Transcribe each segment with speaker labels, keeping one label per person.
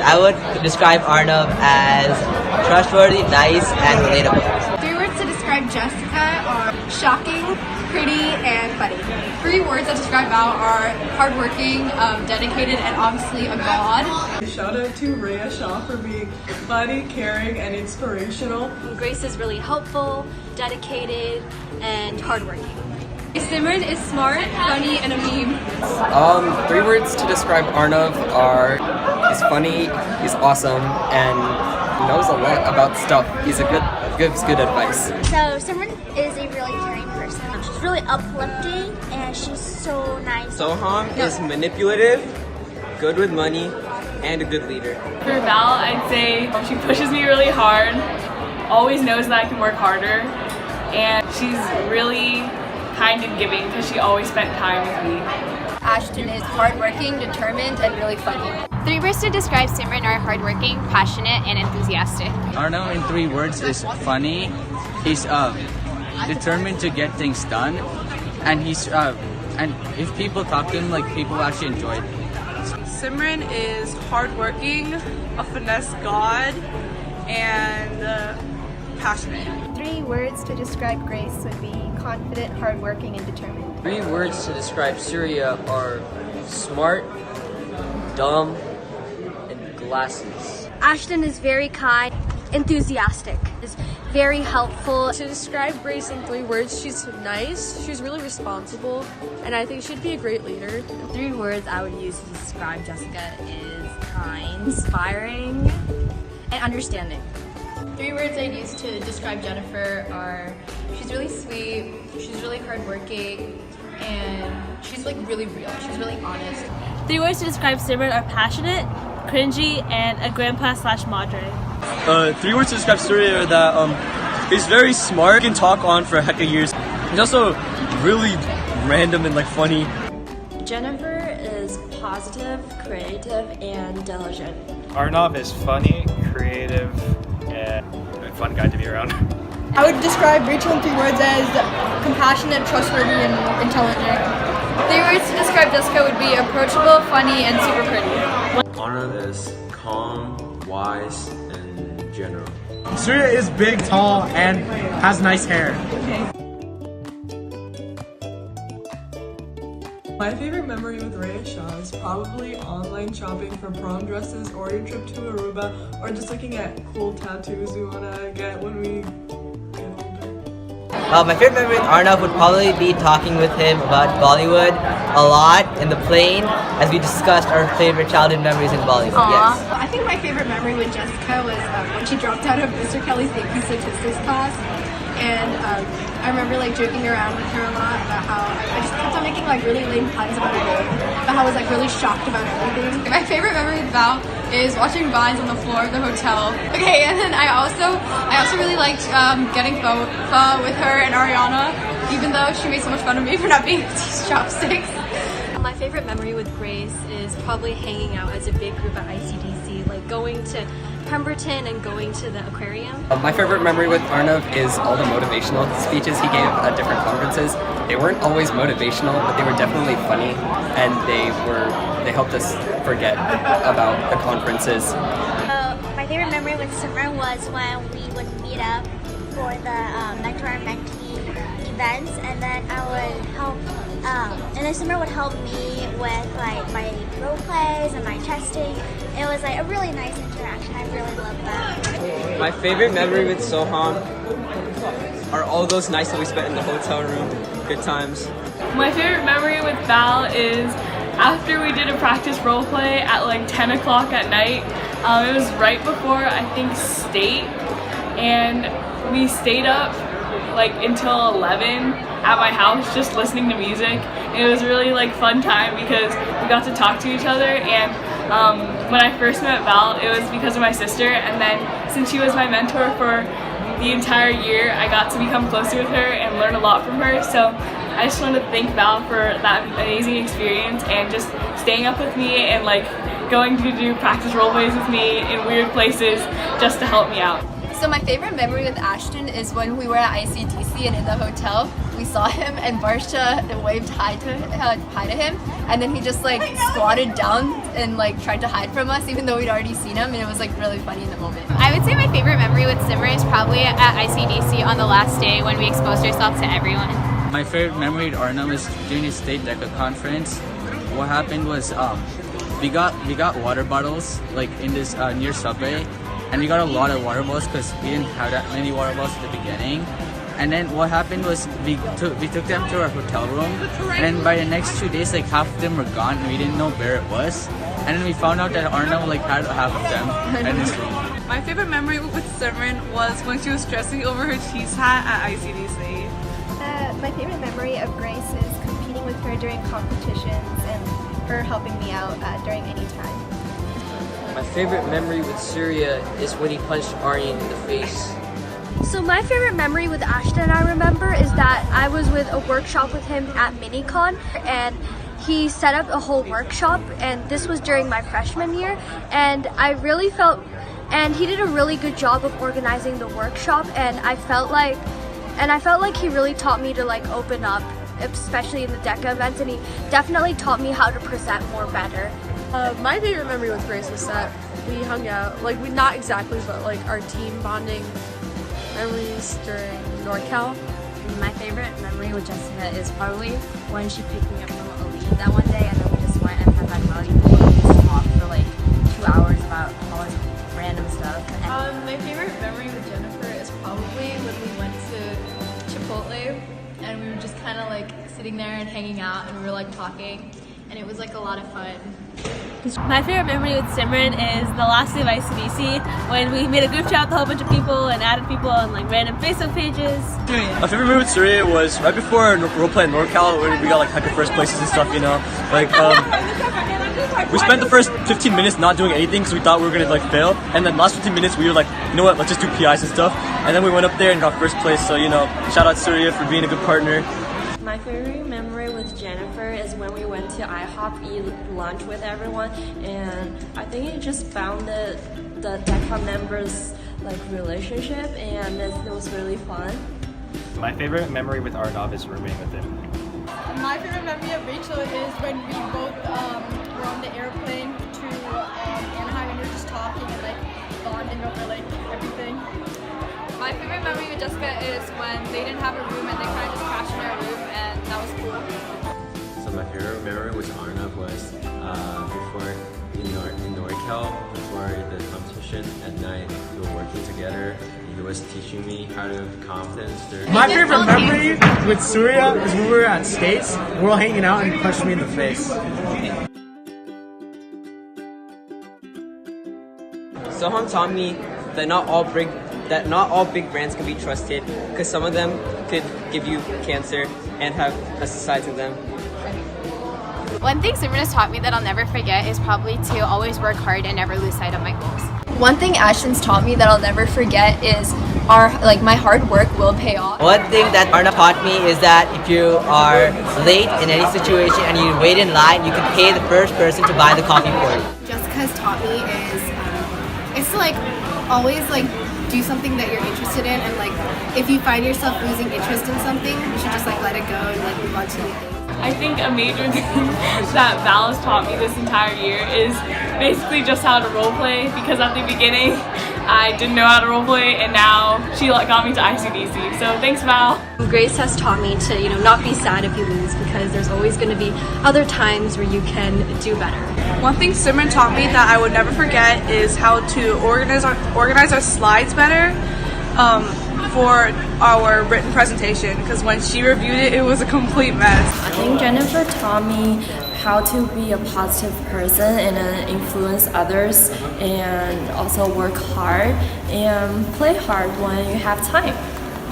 Speaker 1: I would describe Arnav as trustworthy, nice, and relatable.
Speaker 2: 3 words to describe Jessica are shocking, pretty, and funny. 3 words that describe Val are hardworking, dedicated, and obviously a god.
Speaker 3: Shout out to Rhea Shaw for being funny, caring, and inspirational.
Speaker 4: Grace is really helpful, dedicated, and hardworking.
Speaker 2: Simran is smart, funny, and a meme.
Speaker 5: 3 words to describe Arnav are he's funny, he's awesome, and knows a lot about stuff. Gives good advice.
Speaker 6: So Simran is a really caring person. She's really uplifting and she's so nice.
Speaker 7: Soham is manipulative, good with money, and a good leader.
Speaker 8: For Val, I'd say she pushes me really hard, always knows that I can work harder, and she's really kind and giving because she always spent time with me.
Speaker 2: Ashton is hardworking, determined, and really funny.
Speaker 4: 3 words to describe Simran are hardworking, passionate, and enthusiastic.
Speaker 9: Arnav in 3 words is funny. He's determined to get things done, and and if people talk to him, like people actually enjoy it.
Speaker 3: Simran is hardworking, a finesse god, and passionate.
Speaker 6: 3 words to describe Grace would be confident, hardworking, and determined.
Speaker 7: 3 words to describe Surya are smart, dumb, and glasses.
Speaker 4: Ashton is very kind, enthusiastic, is very helpful.
Speaker 10: To describe Grace in 3 words, she's nice, she's really responsible, and I think she'd be a great leader.
Speaker 4: 3 words I would use to describe Jessica is kind, inspiring, and understanding.
Speaker 2: 3 words I'd use to describe Jennifer are she's really sweet, she's really hardworking, and she's like really real. She's really honest.
Speaker 8: 3 words to describe Simran are passionate, cringy, and a grandpa/madre.
Speaker 7: 3 words to describe Surya are that he's very smart, can talk on for a heck of years. He's also really random and funny.
Speaker 4: Jennifer is positive, creative, and diligent.
Speaker 11: Arnav is funny, creative, and a fun guy to be around.
Speaker 2: I would describe Rachel in 3 words as compassionate, trustworthy, and intelligent. 3 words to describe Jessica would be approachable, funny, and super pretty.
Speaker 7: Arnav is calm, wise, and general.
Speaker 9: Surya is big, tall, and has nice hair.
Speaker 3: My favorite memory with Rhea Shaw is probably online shopping for prom dresses or your trip to Aruba, or just looking at cool tattoos we want to get when we get older.
Speaker 1: My favorite memory with Arnav would probably be talking with him about Bollywood a lot in the plane as we discussed our favorite childhood memories in Bollywood. Yes.
Speaker 2: I think my favorite memory with Jessica was when she dropped out of Mr. Kelly's AP Statistics class. And I remember joking around with her a lot about how I just kept on making really lame puns about her name, about how I was really shocked about everything. My favorite memory with Val is watching Vines on the floor of the hotel. Okay, and then I also really liked getting pho with her and Ariana, even though she made so much fun of me for not being able to use chopsticks.
Speaker 4: My favorite memory with Grace is probably hanging out as a big group at ICDC, going to Pemberton and going to the aquarium.
Speaker 5: My favorite memory with Arnav is all the motivational speeches he gave at different conferences. They weren't always motivational, but they were definitely funny, and they helped us forget about the conferences.
Speaker 6: My favorite memory with Simran was when we would meet up for the mentor and mentee events, and then I would help, and then Simran would help me with my role plays and my testing. It was a really nice interaction. I really loved that.
Speaker 7: My favorite memory with Soham are all those nights that we spent in the hotel room. Good times.
Speaker 8: My favorite memory with Val is after we did a practice role play at 10 o'clock at night. It was right before, I think, state, and we stayed up until 11 at my house just listening to music. It was really fun time because we got to talk to each other, and when I first met Val, it was because of my sister, and then since she was my mentor for the entire year, I got to become closer with her and learn a lot from her. So I just want to thank Val for that amazing experience and just staying up with me and going to do practice role plays with me in weird places just to help me out.
Speaker 12: So my favorite memory with Ashton is when we were at ICDC and in the hotel, we saw him and Barsha waved hi to him, and then he just like squatted down and like tried to hide from us even though we'd already seen him, and it was like really funny in the moment.
Speaker 13: I would say my favorite memory with Simmer is probably at ICDC on the last day when we exposed ourselves to everyone.
Speaker 9: My favorite memory at Arnhem was during the state DECA conference. What happened was we got water bottles like in this near Subway, and we got a lot of water bottles because we didn't have that many water bottles at the beginning. And then what happened was we took them to our hotel room, and then by the next 2 days, like half of them were gone, and we didn't know where it was. And then we found out that Arnhem like had half of them in his room.
Speaker 3: My favorite memory with Simran was when she was stressing over her cheese hat at ICDC.
Speaker 2: My favorite memory of Grace is competing with her during competitions and her helping me out during any time.
Speaker 14: My favorite memory with Surya is when he punched Aryan in the face.
Speaker 15: So my favorite memory with Ashton, I remember, is that I was with a workshop with him at MiniCon, and he set up a whole workshop, and this was during my freshman year, and I really felt, and he did a really good job of organizing the workshop, and I felt like he really taught me to like open up, especially in the DECA events, and he definitely taught me how to present more better.
Speaker 10: My favorite memory with Grace was that we hung out, like we not exactly, but like our team bonding memories during NorCal.
Speaker 16: My favorite memory with Jessica is probably when she picked me up from Elite that one day, and then we just went and had that volleyball and just talked for like 2 hours about all this random stuff.
Speaker 12: My favorite memory with Jennifer is probably when we went to Chipotle and we were just kind of like sitting there and hanging out, and we were like talking, and it was like a lot of fun.
Speaker 17: My favorite memory with Simran is the last day of ICDC when we made a group chat with a whole bunch of people and added people on like random Facebook pages.
Speaker 7: My favorite memory with Surya was right before roleplay in NorCal, where we got like hecka first places and stuff, you know. Like we spent the first 15 minutes not doing anything because we thought we were gonna like fail, and then last 15 minutes we were like, you know what, let's just do PIs and stuff. And then we went up there and got first place. So you know, shout out Surya for being a good partner.
Speaker 18: My favorite memory with Jennifer is when we went to IHOP eat lunch with everyone, and I think it just founded the DECA members like relationship, and it was really fun.
Speaker 11: My favorite memory with Arnav is rooming with him.
Speaker 2: My favorite memory of Rachel is when we both were on the airplane to Anaheim, and we were just talking and like bonding over like everything.
Speaker 12: My favorite memory with Jessica is when they didn't have a room and they kind of just crashed in our room, and that was cool.
Speaker 19: So my favorite memory with Arnav was before in NorCal, before the competition at night, we were working together. He was teaching me how to have confidence.
Speaker 20: My favorite memory with Surya is when we were at States, we were all hanging out and he punched me in the face.
Speaker 14: Soham taught me that not all big brands can be trusted, because some of them could give you cancer and have pesticides in them.
Speaker 13: One thing Simran has taught me that I'll never forget is probably to always work hard and never lose sight of my goals.
Speaker 12: One thing Ashton's taught me that I'll never forget is my hard work will pay off.
Speaker 1: One thing that Arna taught me is that if you are late in any situation and you wait in line, you can pay the first person to buy the coffee for you.
Speaker 2: Jessica's taught me is it's to like always like do something that you're interested in, and like if you find yourself losing interest in something, you should just like let it go and like move on to new things.
Speaker 8: I think a major thing that Val has taught me this entire year is basically just how to roleplay, because at the beginning I didn't know how to roleplay, and now she got me to ICDC. So thanks, Val.
Speaker 4: Grace has taught me to, not be sad if you lose, because there's always going to be other times where you can do better.
Speaker 3: One thing Simran taught me that I would never forget is how to organize our slides better for our written presentation, because when she reviewed it, it was a complete mess.
Speaker 18: I think Jennifer taught me how to be a positive person and influence others, and also work hard and play hard when you have time.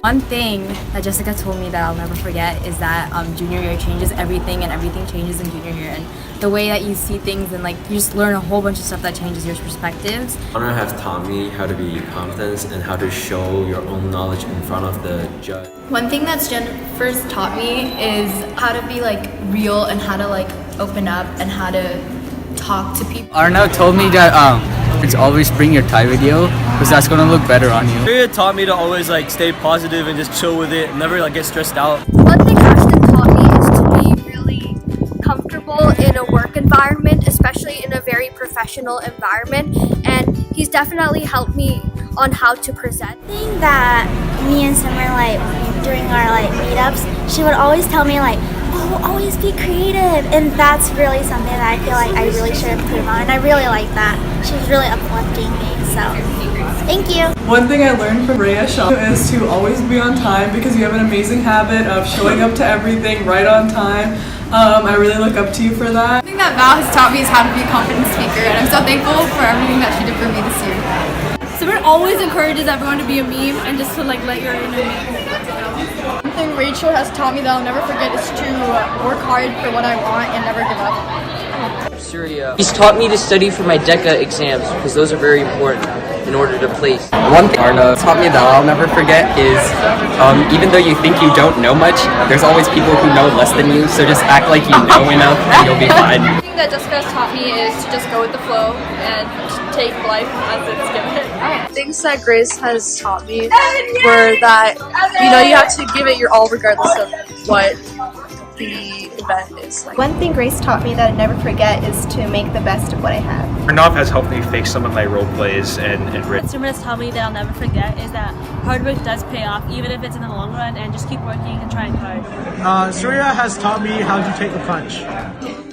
Speaker 16: One thing that Jessica told me that I'll never forget is that junior year changes everything, and everything changes in junior year, and the way that you see things, and like you just learn a whole bunch of stuff that changes your perspectives.
Speaker 19: Honor has taught me how to be confident and how to show your own knowledge in front of the judge.
Speaker 12: One thing that Jennifer's taught me is how to be like real, and how to like open up, and how to talk to people.
Speaker 9: Arnav told me that conference, always bring your tie video because that's gonna look better on you.
Speaker 7: It taught me to always like stay positive and just chill with it, never like get stressed out.
Speaker 15: One thing Ashton taught me is to be really comfortable in a work environment, especially in a very professional environment, and he's definitely helped me on how to present.
Speaker 6: The thing that me and Summer, like, during our like meetups, she would always tell me like, oh, always be creative, and that's really something that I feel like I really should improve on, and I really like that. She was really uplifting me, so thank you.
Speaker 3: One thing I learned from Rhea Shaw is to always be on time because you have an amazing habit of showing up to everything right on time. I really look up to you for that.
Speaker 12: The thing that Val has taught me is how to be a confident speaker, and I'm so thankful for everything that she did for me this year.
Speaker 10: Summer always encourages everyone to be a meme and just to like let your inner meme.
Speaker 2: One thing Rachel has taught me that I'll never forget is to work hard for what I want and never give up.
Speaker 14: He's taught me to study for my DECA exams because those are very important in order to place.
Speaker 5: One thing Arna taught me that I'll never forget is even though you think you don't know much, there's always people who know less than you, so just act like you know enough and you'll be fine.
Speaker 2: The thing that Jessica has taught me is to just go with the flow and take life as it's given.
Speaker 10: Things that Grace has taught me were that, you know, you have to give it your all regardless of what the event is like.
Speaker 2: One thing Grace taught me that I never forget is to make the best of what I have.
Speaker 11: Arnav has helped me fake some of my role plays and
Speaker 17: What Summer has taught me that I'll never forget is that hard work does pay off, even if it's in the long run, and just keep working and trying hard.
Speaker 20: Surya has taught me how to take a punch.